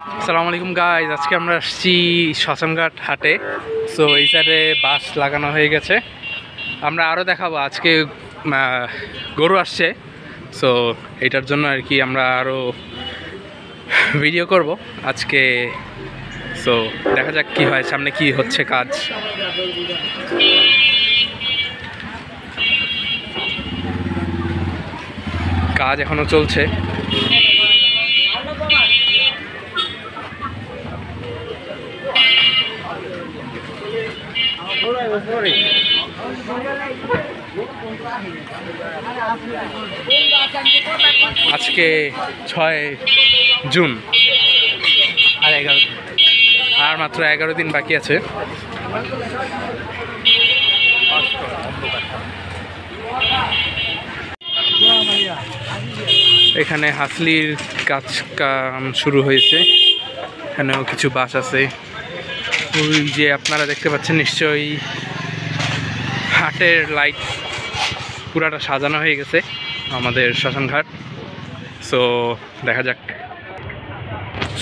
আসসালামু আলাইকুম গাইজ, আজকে আমরা আসছি শ্মশানঘাট হাটে। সো এই সাইডে বাস লাগানো হয়ে গেছে। আমরা আরও দেখাবো, আজকে গরু আসছে। সো এটার জন্য আর কি আমরা আরও ভিডিও করব আজকে। সো দেখা যাক কি হয়, সামনে কি হচ্ছে কাজ। কাজ এখনো চলছে। আজকে 6 জুন, আর মাত্র 11 দিন বাকি আছে। এখানে হাসলির কাজ কাম শুরু হয়েছে। এখানেও কিছু বাস আছে। ওই যে আপনারা দেখতে পাচ্ছেন নিশ্চয়ই হাটের লাইট পুরাটা সাজানো হয়ে গেছে আমাদের শ্মশানঘাট। সো দেখা যাক।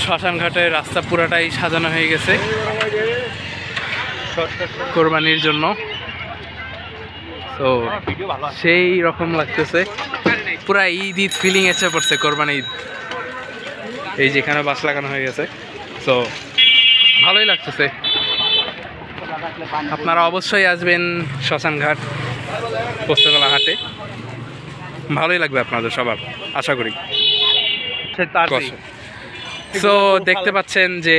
শ্মশানঘাটের রাস্তা পুরাটাই সাজানো হয়ে গেছে কোরবানির জন্য। তো সেই রকম লাগতেছে, পুরা ঈদ ঈদ ফিলিং এসে পড়ছে, কোরবানি ঈদ। এই যেখানে বাস লাগানো হয়ে গেছে, তো ভালোই লাগতেছে। আপনারা অবশ্যই আসবেন শ্মশানঘাট পোস্তগোলা হাটে, ভালোই লাগবে আপনাদের সবার, আশা করি। সো দেখতে পাচ্ছেন যে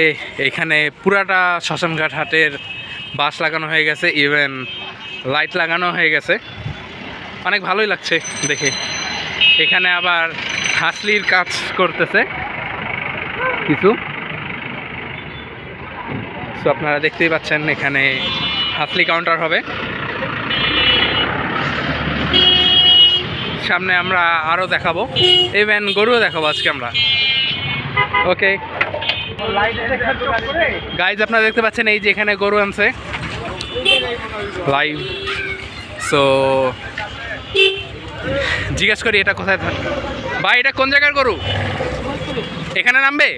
এখানে পুরাটা শ্মশানঘাট হাটের বাস লাগানো হয়ে গেছে, ইভেন লাইট লাগানো হয়ে গেছে। অনেক ভালোই লাগছে দেখে। এখানে আবার হাসলির কাজ করতেছে কিছু। সো আপনারা দেখতেই পাচ্ছেন এখানে হাসলি কাউন্টার হবে। সামনে আমরা আরও দেখাবো, ইভেন গরুও দেখাবো আজকে আমরা। ওকে গাইজ, আপনারা দেখতে পাচ্ছেন এই যে এখানে গরু আনছে লাইভ। সো জিজ্ঞেস করি এটা কোথায় থাকে ভাই, এটা কোন জায়গার গরু? এখানে নামবে?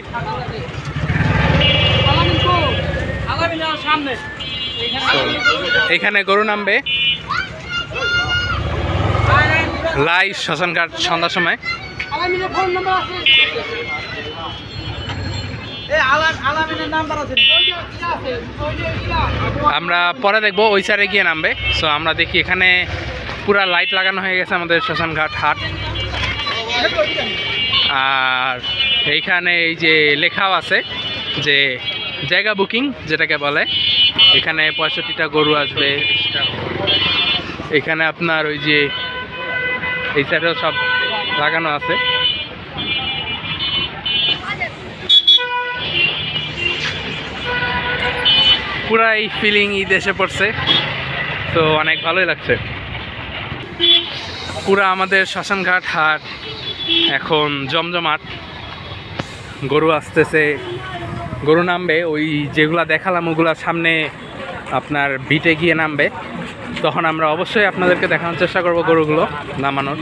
এখানে গরু নামবে লাইভ শ্মশানঘাট সন্ধ্যার সময়। আমরা পরে দেখবো ওই সাইডে গিয়ে নামবে। সো আমরা দেখি, এখানে পুরা লাইট লাগানো হয়ে গেছে আমাদের শ্মশানঘাট হাট। আর এইখানে এই যে লেখাও আছে যে জায়গা বুকিং যেটাকে বলে। এখানে 65টা গরু আসবে। এখানে আপনার ওই যে এই সাইডেও সব লাগানো আছে। পুরাই ফিলিং ঈদ এসে পড়ছে, তো অনেক ভালোই লাগছে। পুরা আমাদের শ্মশানঘাট হাট এখন জমজমাট। গরু আসতেছে, গরু নামবে। ওই যেগুলা দেখালাম ওগুলা সামনে আপনার বিটে গিয়ে নামবে। তখন আমরা অবশ্যই আপনাদেরকে দেখানোর চেষ্টা করব গরুগুলো নামানোর।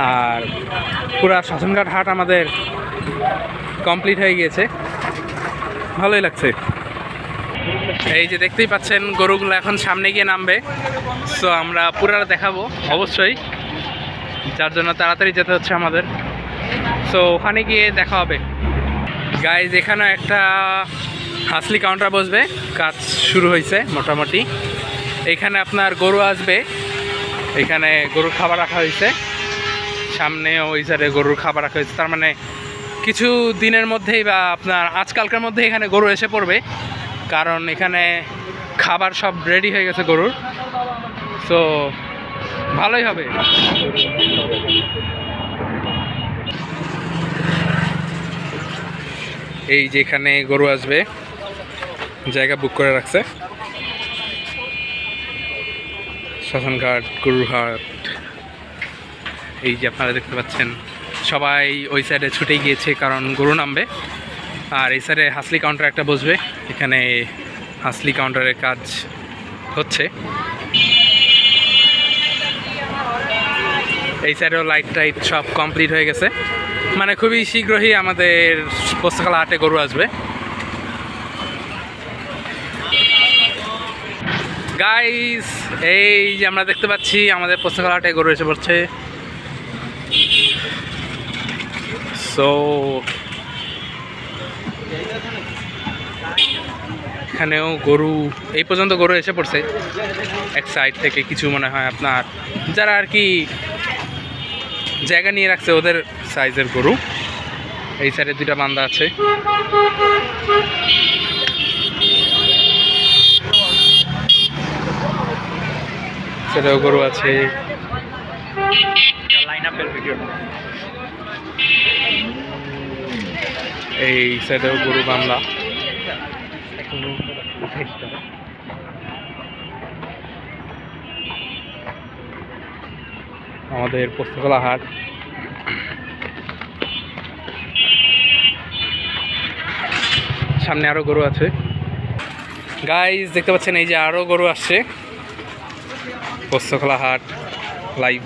আর পুরা শ্মশানঘাট হাট আমাদের কমপ্লিট হয়ে গিয়েছে, ভালোই লাগছে। এই যে দেখতেই পাচ্ছেন গরুগুলো এখন সামনে গিয়ে নামবে। সো আমরা পুরাটা দেখাবো অবশ্যই, যার জন্য তাড়াতাড়ি যেতে হচ্ছে আমাদের। সো ওখানে গিয়ে দেখা হবে গাইজ। এখানে একটা হাসলি কাউন্টার বসবে, কাজ শুরু হয়েছে মোটামুটি। এখানে আপনার গরু আসবে, এখানে গরুর খাবার রাখা হয়েছে। সামনে ওই সাইডে গরুর খাবার রাখা হয়েছে। তার মানে কিছু দিনের মধ্যেই বা আপনার আজকালকার মধ্যে এখানে গরু এসে পড়বে, কারণ এখানে খাবার সব রেডি হয়ে গেছে গরুর। সো ভালোই হবে। এই যে এখানে গরু আসবে, জায়গা বুক করে রাখছে শ্মশানঘাট গরুর হাট। এই যে আপনারা দেখতে পাচ্ছেন সবাই ওই সাইডে ছুটে গিয়েছে, কারণ গরু নামবে। আর এই সাইডে হাসলি কাউন্টার একটা বসবে, এখানে হাসলি কাউন্টারের কাজ হচ্ছে। এই সাইডেও লাইট টাইট সব কমপ্লিট হয়ে গেছে, মানে খুবই শীঘ্রই আমাদের পোস্তকলা হাটে গরু আসবে। গাইস এই যে আমরা দেখতে পাচ্ছি আমাদের পোস্তকলা হাটে গরু এসে পড়ছে। সো এখানেও গরু এই পর্যন্ত গরু এসে পড়ছে এক সাইড থেকে, কিছু মনে হয় আপনার যারা আর কি জায়গা নিয়ে রাখছে ওদের সাইজের গরু। এই সাইডে দুইটা বান্দা আছে। সেটাও গরু আছে। এই সাইডেও গরু বান্দা। আমাদের পোস্তকলা হাট। সামনে আরো গরু আছে গাইস, দেখতে পাচ্ছেন এই যে আরো গরু আসছে। পোস্তকলা হাট লাইভ।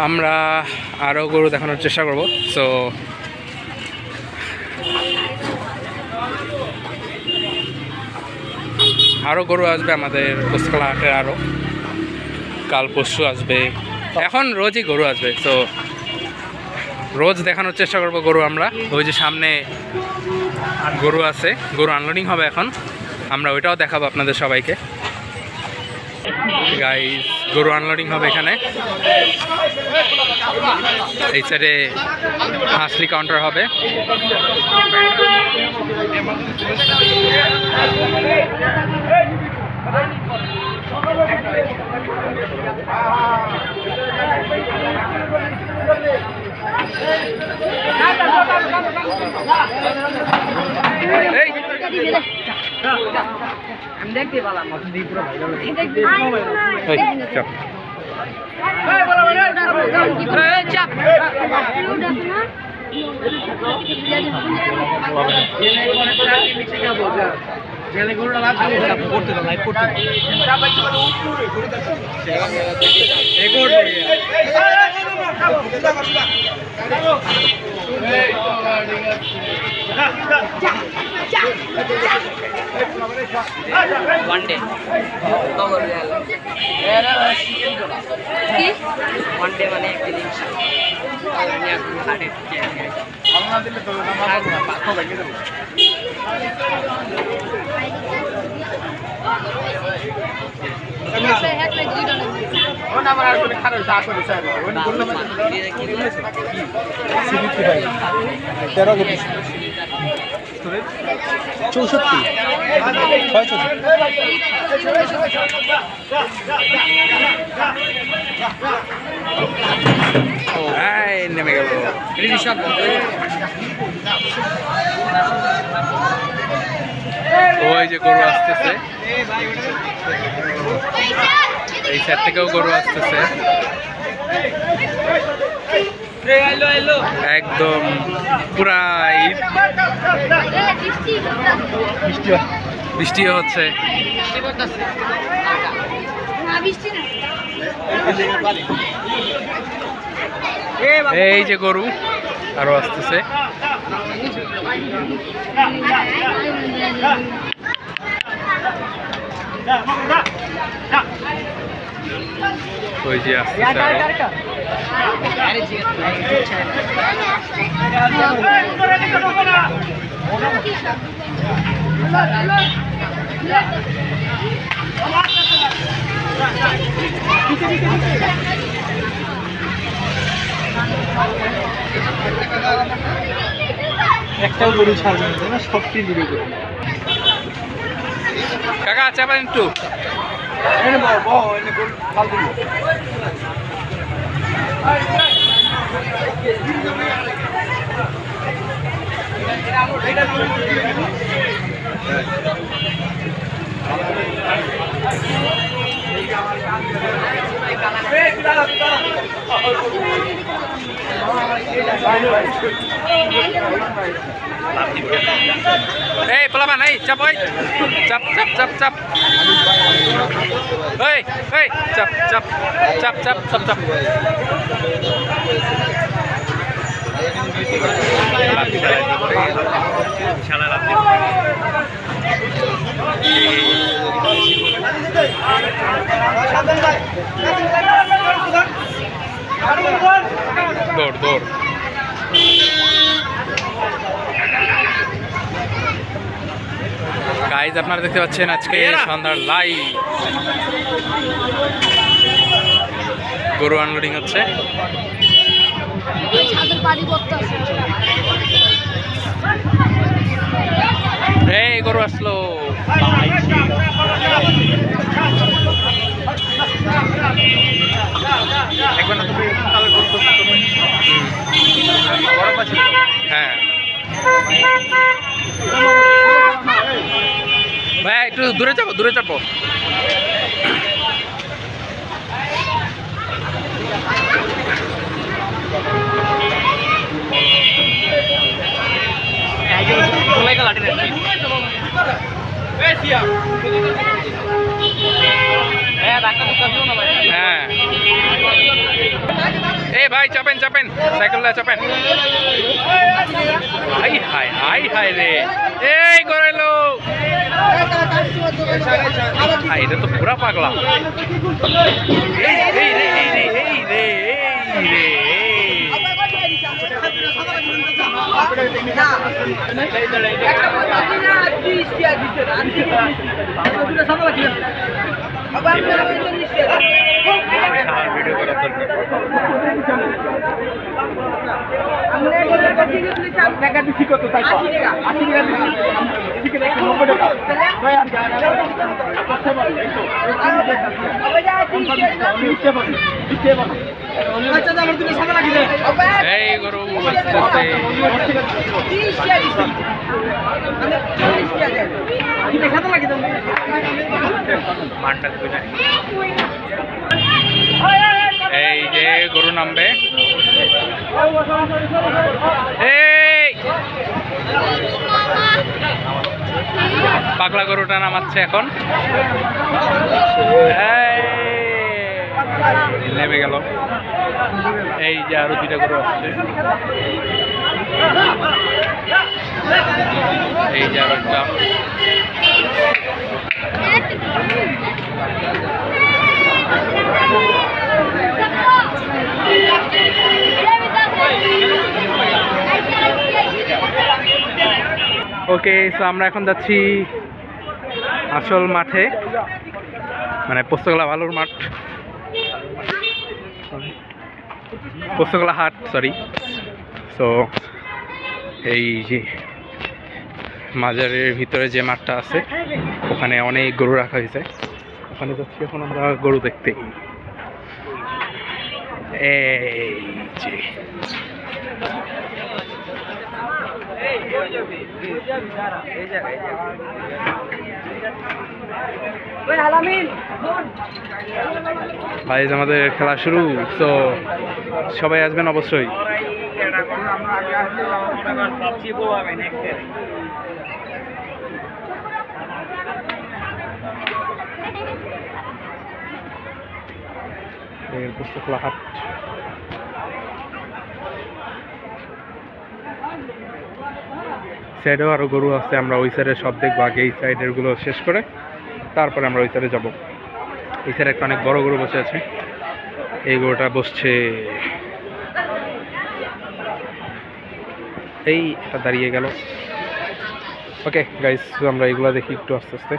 আমরা আরো গরু দেখানোর চেষ্টা করব। সো আরো গরু আসবে আমাদের পোস্তকলা হাটে, আরো কাল পরশু আসবে। এখন রোজই গরু আসবে, তো রোজ দেখানোর চেষ্টা করব গরু আমরা। ওই যে সামনে গরু আছে, গরু আনলোডিং হবে এখন, আমরা ওইটাও দেখাবো আপনাদের সবাইকে। গাইস গরু আনলোডিং হবে এখানে। এই সাইডে হাসলি কাউন্টার হবে। আমি দেখতে পেলাম वनडे वनडे মানে একদিন নেমে গেল। ওই যে গরু আসতেছে, এই সাইড থেকেও গরু আসতেছে। একদম পুরা বৃষ্টি হচ্ছে। এই যে গরু আরো আসতেছে। ওই যে আসতেছে একটাও গরু ছাড়বে না, সবটি ভিডিও করবে। কাকা চাপান একটু এই পোলাবান এই চাপ ওই চাপ চাপ চাপ চাপ এই এই চাপ চাপ চাপ চাপ চাপ চাপ দৌড় দৌড় গাইজ আপনারা দেখতে পাচ্ছেন আজকে সন্ধ্যার লাইভ গরু আনলোডিং হচ্ছে। এই গরু আসলো হ্যাঁ ভাই একটু দূরে যাবো দূরে যাবো হ্যাঁ এ ভাই চাপেন চাপেন সাইকেলটা চাপেন হাই হাই হাই হাই রে এই করাইলো এটা তো পুরা পাগলা এই রে এই রে এই রে এই রে এই গরু এই যে গরু নামবে এই পাগলা গরুটা নামাচ্ছে এখন নেমে গেল এই যে আরো দুইটা গরু আসছে এই যে আরো একটা ওকে সো আমরা এখন যাচ্ছি আসল মাঠে মানে পোস্তগোলা ভালুর মাঠ পোস্তগোলা হাট সরি সো এই যে মাজারের ভিতরে যে মাঠটা আছে ওখানে অনেক গরু রাখা হয়েছে ওখানে যাচ্ছি এখন আমরা গরু দেখতে এই যে ভাই আমাদের খেলা শুরু তো সবাই আসবেন অবশ্যই পোস্তগোলা হাট সাইডেও আরো গরু আছে আমরা ওই সাইডে সব দেখবো আগে এই সাইডের গুলো শেষ করে তারপরে আমরা ওই সাইডে যাবো এই সাইডে একটা অনেক বড় গরু বসে আছে এই গরুটা বসছে এই এটা দাঁড়িয়ে গেল ওকে গাইস আমরা এগুলো দেখি একটু আস্তে আস্তে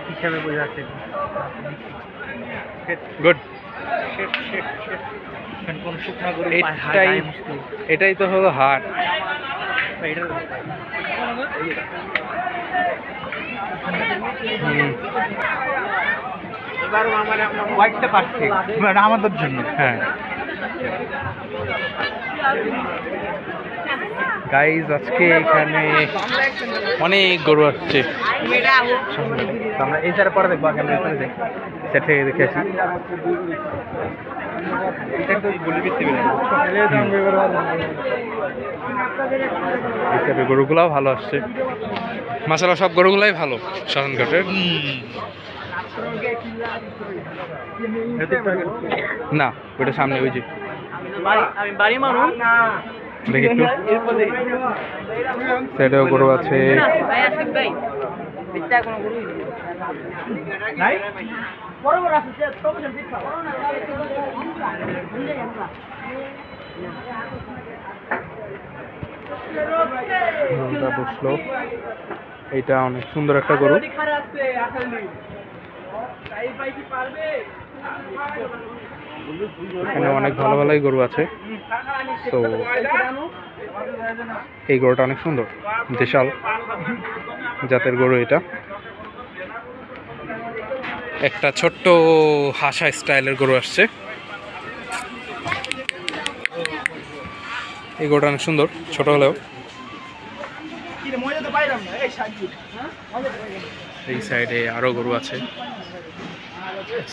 হিসাবে বোঝাচ্ছে গুড এটাই তো হলো হাট আমাদের জন্য হ্যাঁ গাইজ আজকে এখানে অনেক গরু আসছে। আমরা এই সাইডে পরে দেখবো, আগে আমরা এই সাইডে সেট থেকে দেখে আসি। এই সাইডে গরুগুলাও ভালো আসছে, মাশাআল্লাহ সব গরুগুলাই ভালো শ্মশানঘাটের। না ওইটা সামনে ওই যে আমি বাড়ি মানুষ দেখি একটু সাইডেও গরু আছে। ভাই আসিফ ভাই বিটটা কোনো গরু নাই বড় বড় আছে যে তো বড় বিট পাবো না গরুটা বসলো, এইটা অনেক সুন্দর একটা গরু। এখানে অনেক ভালো ভালোই গরু আছে। তো এই গরুটা অনেক সুন্দর, দেশাল জাতের গরু এটা। একটা ছোট্ট হাসা স্টাইলের গরু আসছে। এই গরুটা অনেক সুন্দর, ছোট হলেও। এই সাইডে আরো গরু আছে।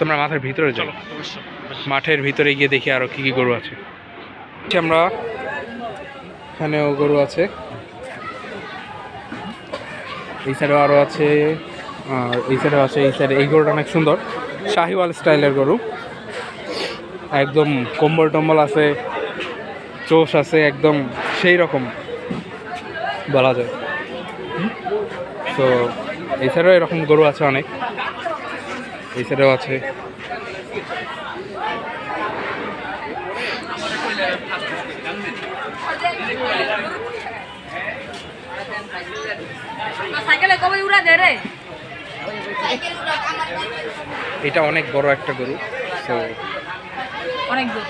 আমরা মাঠের ভিতরে যাই, মাঠের ভিতরে গিয়ে দেখি আরো কি কি গরু আছে। আমরা এখানেও গরু আছে, এই সাইডেও আরো আছে, আর এই সাইডেও আছে। এই সাইডে এই গরুটা অনেক সুন্দর, শাহিওয়াল স্টাইলের গরু, একদম কম্বল টম্বল আছে, চোষ আছে, একদম সেই রকম বলা যায়। তো এই সাইডেও এরকম গরু আছে অনেক, এই সাইডেও আছে। এটা অনেক বড় একটা গরু, তো অনেক দূর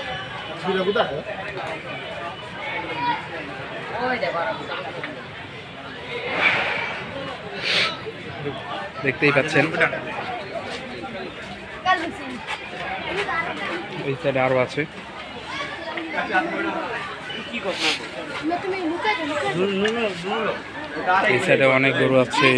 দেখতেই পাচ্ছেন। এই সাইডে আরো আছে। এই সাইডে অনেক গরু আছে।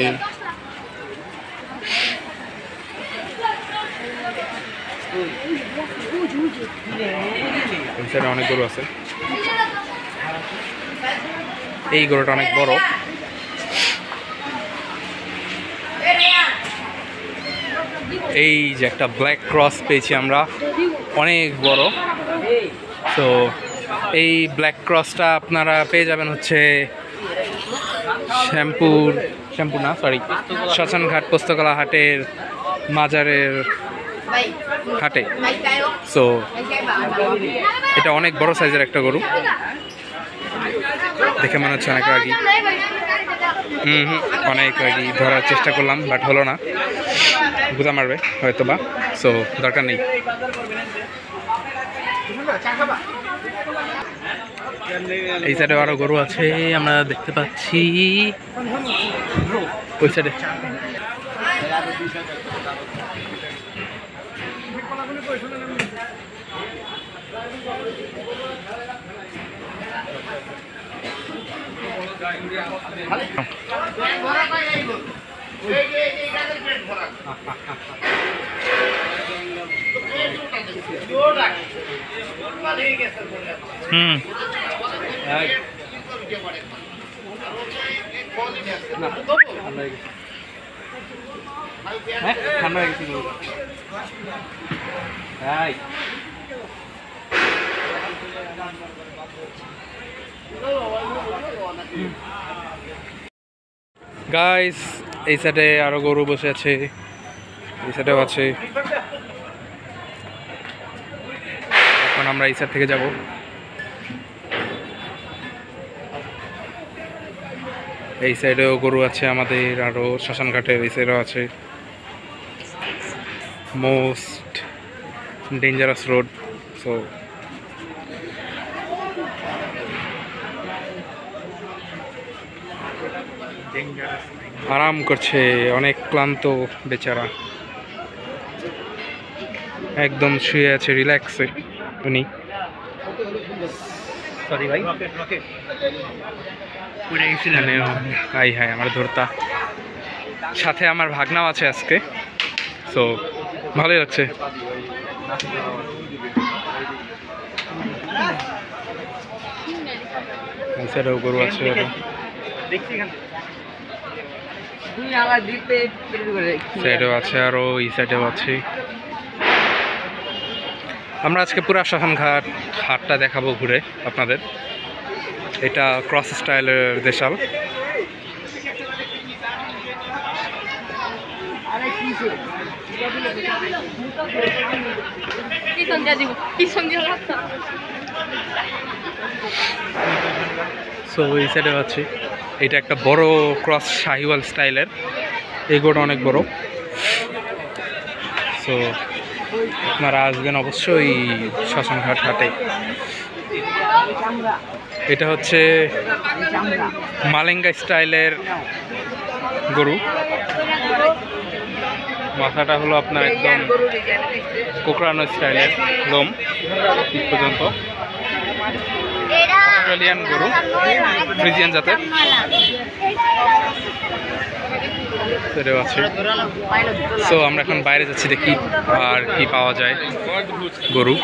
এই সাইডে অনেক গরু আছে। এই গরুটা অনেক বড়। এই যে একটা ব্ল্যাক ক্রস পেয়েছি আমরা, অনেক বড়। তো এই ব্ল্যাক ক্রসটা আপনারা পেয়ে যাবেন হচ্ছে শ্মশানঘাট পোস্তকলা হাটের মাজারের হাটে। সো এটা অনেক বড় সাইজের একটা গরু, দেখে মনে হচ্ছে অনেক রাগী। অনেক রাগী, ধরার চেষ্টা করলাম বাট হলো না, গুদা মারবে হয়তো বা, সো দরকার নেই। এই সাইডে আরো গরু আছে আমরা দেখতে পাচ্ছি, ওই সাইডে। গাইস এই সাইডে আরো গরু বসে আছে, এই সাইডেও আছে। এখন আমরা এই সাইড থেকে যাব। এই সাইডেও গরু আছে আমাদের, আরো শ্মশানঘাটের এই সাইডেও আছে। মোস্ট ডেঞ্জারাস রোড, সো আরাম করছে, অনেক ক্লান্ত বেচারা, একদম শুয়ে আছে রিল্যাক্সে উনি। সরি ভাই। এখানেও হাই হাই আমার ধরতা, সাথে আমার ভাগনাও আছে আজকে, সো ভালোই লাগছে। এই সাইডেও গরু আছে, সাইডেও আছে, আরো এই সাইডেও আছে। আমরা আজকে পুরা শ্মশানঘাট হাটটা দেখাবো ঘুরে আপনাদের। এটা ক্রস স্টাইলের দেশাল। সো এই সাইডে আছে, এটা একটা বড় ক্রস শাহিওয়াল স্টাইলের, এই গোটা অনেক বড়। সো আপনারা আসবেন অবশ্যই শ্মশানঘাট হাটে। এটা হচ্ছে মালেঙ্গা স্টাইলের গরু, মাথাটা হলো আপনার একদম কোকড়ানো স্টাইলের, লোম ঠিক পর্যন্ত। অস্ট্রেলিয়ান গরু, ফ্রিজিয়ান জাতের, সেটাও আছে। সো আমরা এখন বাইরে যাচ্ছি, দেখি আর কি পাওয়া যায় গরু।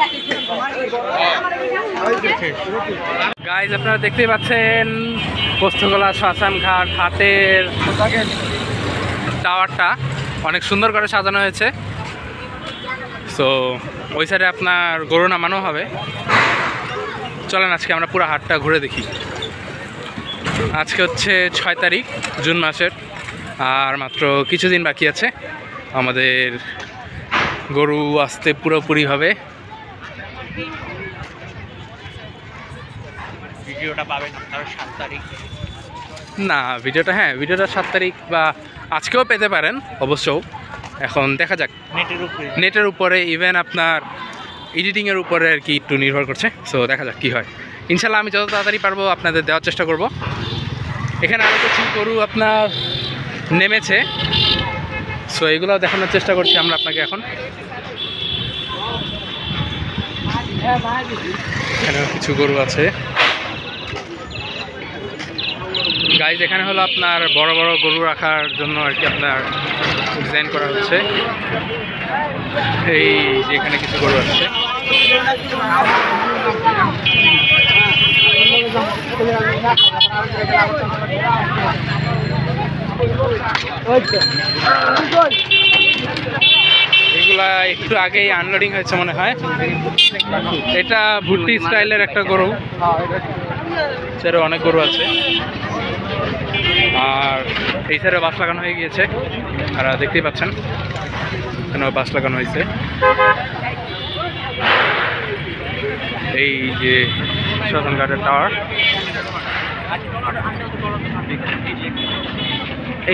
গাইজ আপনারা দেখতেই পাচ্ছেন পোস্তগোলা শ্মশানঘাট হাটের টাওয়ারটা অনেক সুন্দর করে সাজানো হয়েছে। সো ওই সাইডে আপনার গরু নামানো হবে। চলেন আজকে আমরা পুরো হাটটা ঘুরে দেখি। আজকে হচ্ছে 6 তারিখ জুন মাসের, আর মাত্র কিছুদিন বাকি আছে আমাদের গরু আসতে পুরোপুরি হবে। ভিডিওটা পাবেন আপনারা 7 তারিখ। না ভিডিওটা, হ্যাঁ ভিডিওটা 7 তারিখ বা আজকেও পেতে পারেন অবশ্য। এখন দেখা যাক, নেটের উপরে ইভেন আপনার এডিটিংয়ের উপরে আর কি একটু নির্ভর করছে। সো দেখা যাক কী হয়। ইনশাল্লাহ আমি যত তাড়াতাড়ি পারবো আপনাদের দেওয়ার চেষ্টা করব। এখানে আরও কিছু গরু আপনার নেমেছে, সো এগুলো দেখানোর চেষ্টা করছি আমরা আপনাকে এখন। এখানেও কিছু গরু আছে গাইজ। এখানে হলো আপনার বড় বড় গরু রাখার জন্য আর কি আপনার ডিজাইন করা হচ্ছে। এই যে এখানে কিছু গরু আছে, এগুলা একটু আগেই আনলোডিং হয়েছে মনে হয়। এটা ভুট্টি স্টাইলের একটা গরু, সেটা অনেক গরু আছে। আর এই সাইডে বাস লাগানো হয়ে গিয়েছে, আর দেখতেই পাচ্ছেন এখানে বাস লাগানো হয়েছে। এই যে শ্মশানঘাটের টাওয়ার,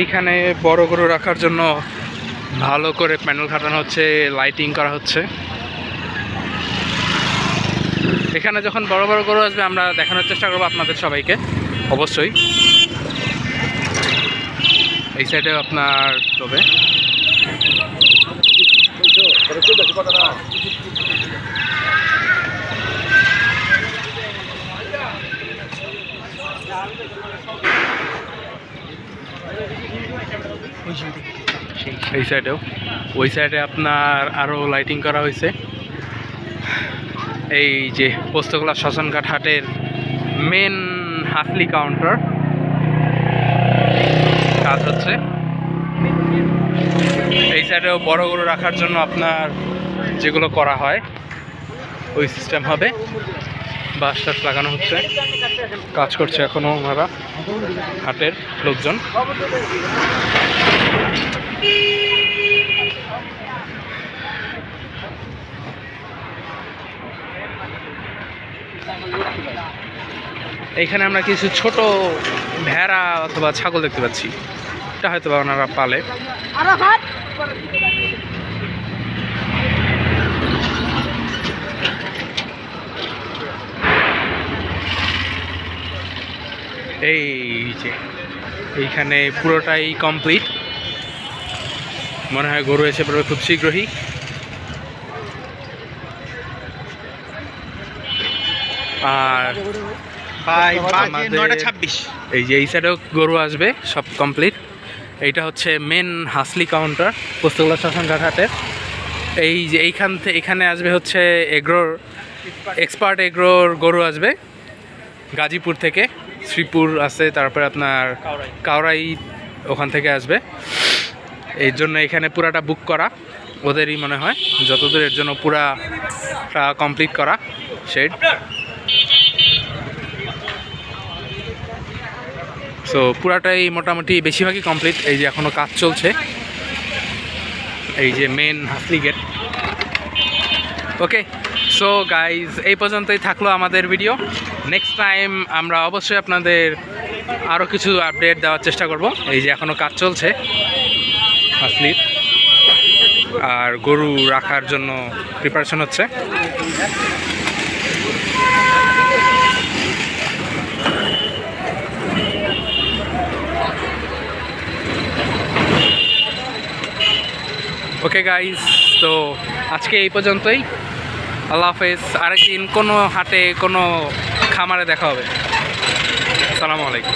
এইখানে বড় গরু রাখার জন্য ভালো করে প্যানেল খাটানো হচ্ছে, লাইটিং করা হচ্ছে। এখানে যখন বড় বড় গরু আসবে আমরা দেখানোর চেষ্টা করবো আপনাদের সবাইকে অবশ্যই। এই সাইডে আপনার তবে এই সাইডেও, ওই সাইডে আপনার আরও লাইটিং করা হয়েছে। এই যে পোস্তগোলা শ্মশানঘাট হাটের মেন হাসলি কাউন্টার কাজ হচ্ছে। এই সাইডেও বড় গরু রাখার জন্য আপনার যেগুলো করা হয় ওই সিস্টেম হবে, বাস টাস লাগানো হচ্ছে, কাজ করছে এখনও ওনারা হাটের লোকজন। এইখানে আমরা কিছু ছোট ভেড়া অথবা ছাগল দেখতে পাচ্ছি, এটা হয়তো বা ওনারা পালে। এই যে এইখানে পুরোটাই কমপ্লিট, মনে হয় গরু এসে পড়বে খুব শীঘ্রই। আর 9:26 এই যে এই সাইডেও গরু আসবে, সব কমপ্লিট। এইটা হচ্ছে মেন হাসলি কাউন্টার পোস্তগোলা শ্মশানঘাট হাটের। এই যে এখানে আসবে হচ্ছে এগ্রোর এক্সপার্ট এগ্রোর গরু আসবে গাজীপুর থেকে, শ্রীপুর আছে, তারপরে আপনার কাউরাই ওখান থেকে আসবে। এই জন্য এখানে পুরাটা বুক করা ওদেরই মনে হয়, যতদূর এর জন্য পুরাটা কমপ্লিট করা শেড। সো পুরাটাই মোটামুটি বেশিরভাগই কমপ্লিট। এই যে এখনও কাজ চলছে, এই যে মেন হাসলি গেট। ওকে, সো গাইজ এই পর্যন্তই থাকলো আমাদের ভিডিও। নেক্সট টাইম আমরা অবশ্যই আপনাদের আরও কিছু আপডেট দেওয়ার চেষ্টা করব। এই যে এখনও কাজ চলছে হাসলির, আর গরু রাখার জন্য প্রিপারেশন হচ্ছে। ওকে গাইজ, তো আজকে এই পর্যন্তই। আল্লাহ হাফেজ। আরেকদিন কোনো হাটে কোনো খামারে দেখা হবে। আসসালামু আলাইকুম।